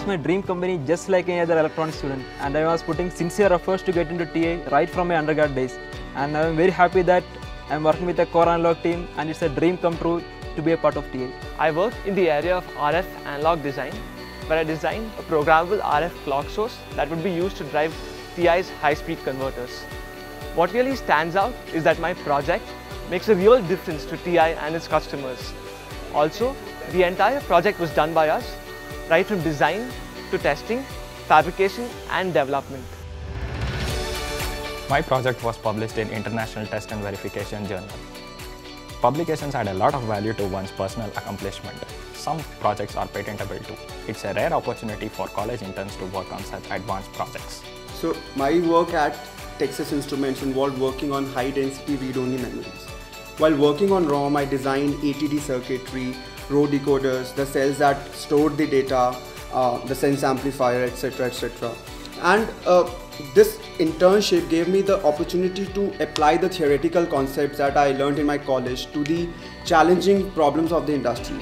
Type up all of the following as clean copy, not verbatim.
my dream company just like any other electronics student, and I was putting sincere efforts to get into TI right from my undergrad days. And I am very happy that I am working with the core analog team, and it's a dream come true to be a part of TI. I work in the area of RF analog design, where I designed a programmable RF clock source that would be used to drive TI's high-speed converters. What really stands out is that my project makes a real difference to TI and its customers. Also, the entire project was done by us, right from design to testing, fabrication and development. My project was published in International Test and Verification Journal. Publications add a lot of value to one's personal accomplishment. Some projects are patentable too. It's a rare opportunity for college interns to work on such advanced projects. So my work at Texas Instruments involved working on high-density read-only memories. While working on ROM, I designed ATD circuitry, row decoders, the cells that stored the data, the sense amplifier, etc. etc. And this internship gave me the opportunity to apply the theoretical concepts that I learned in my college to the challenging problems of the industry.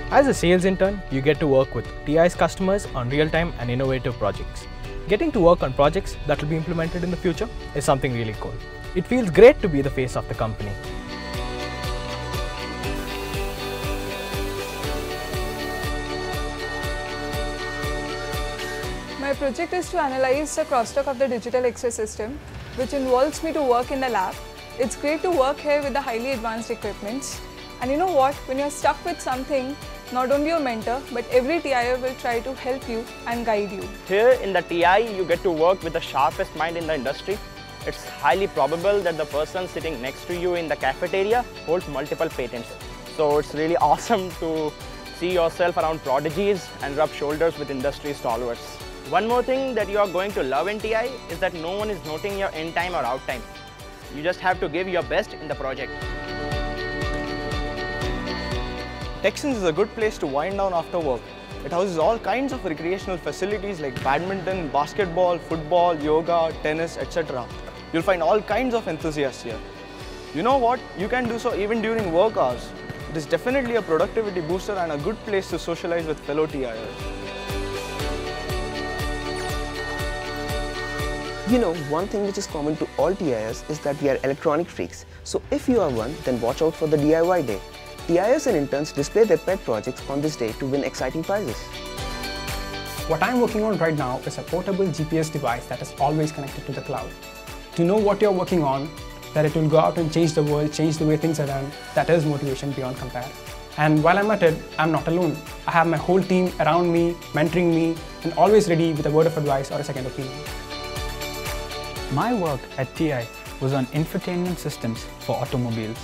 As a sales intern, you get to work with TI's customers on real-time and innovative projects. Getting to work on projects that will be implemented in the future is something really cool. It feels great to be the face of the company. My project is to analyze the crosstalk of the digital X-ray system, which involves me to work in the lab. It's great to work here with the highly advanced equipments. And you know what? When you're stuck with something, not only your mentor, but every TIer will try to help you and guide you. Here in the TI, you get to work with the sharpest mind in the industry. It's highly probable that the person sitting next to you in the cafeteria holds multiple patents. So it's really awesome to see yourself around prodigies and rub shoulders with industry stalwarts. One more thing that you are going to love in TI is that no one is noting your in time or out time. You just have to give your best in the project. Texans is a good place to wind down after work. It houses all kinds of recreational facilities like badminton, basketball, football, yoga, tennis, etc. You'll find all kinds of enthusiasts here. You know what? You can do so even during work hours. It is definitely a productivity booster and a good place to socialize with fellow TIers. You know, one thing which is common to all TIers is that we are electronic freaks. So if you are one, then watch out for the DIY day. TIers and interns display their pet projects on this day to win exciting prizes. What I'm working on right now is a portable GPS device that is always connected to the cloud. To know what you're working on, that it will go out and change the world, change the way things are done, that is motivation beyond compare. And while I'm at it, I'm not alone. I have my whole team around me, mentoring me, and always ready with a word of advice or a second opinion. My work at TI was on infotainment systems for automobiles.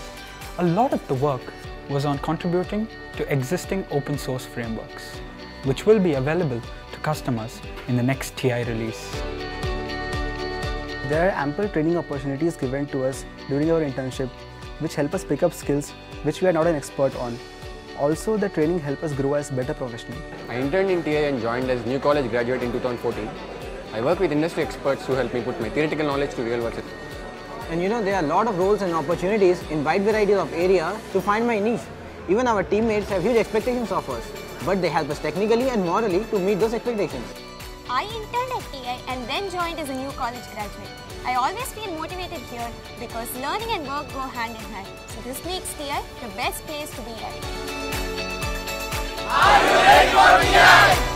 A lot of the work was on contributing to existing open source frameworks, which will be available to customers in the next TI release. There are ample training opportunities given to us during our internship, which help us pick up skills which we are not an expert on. Also, the training helps us grow as better professionals. I interned in TI and joined as new college graduate in 2014. I work with industry experts who help me put my theoretical knowledge to real work. And you know, there are a lot of roles and opportunities in wide variety of areas to find my niche. Even our teammates have huge expectations of us, but they help us technically and morally to meet those expectations. I interned at TI and then joined as a new college graduate. I always feel motivated here because learning and work go hand in hand. So this makes TI the best place to be at. Are you ready for TI?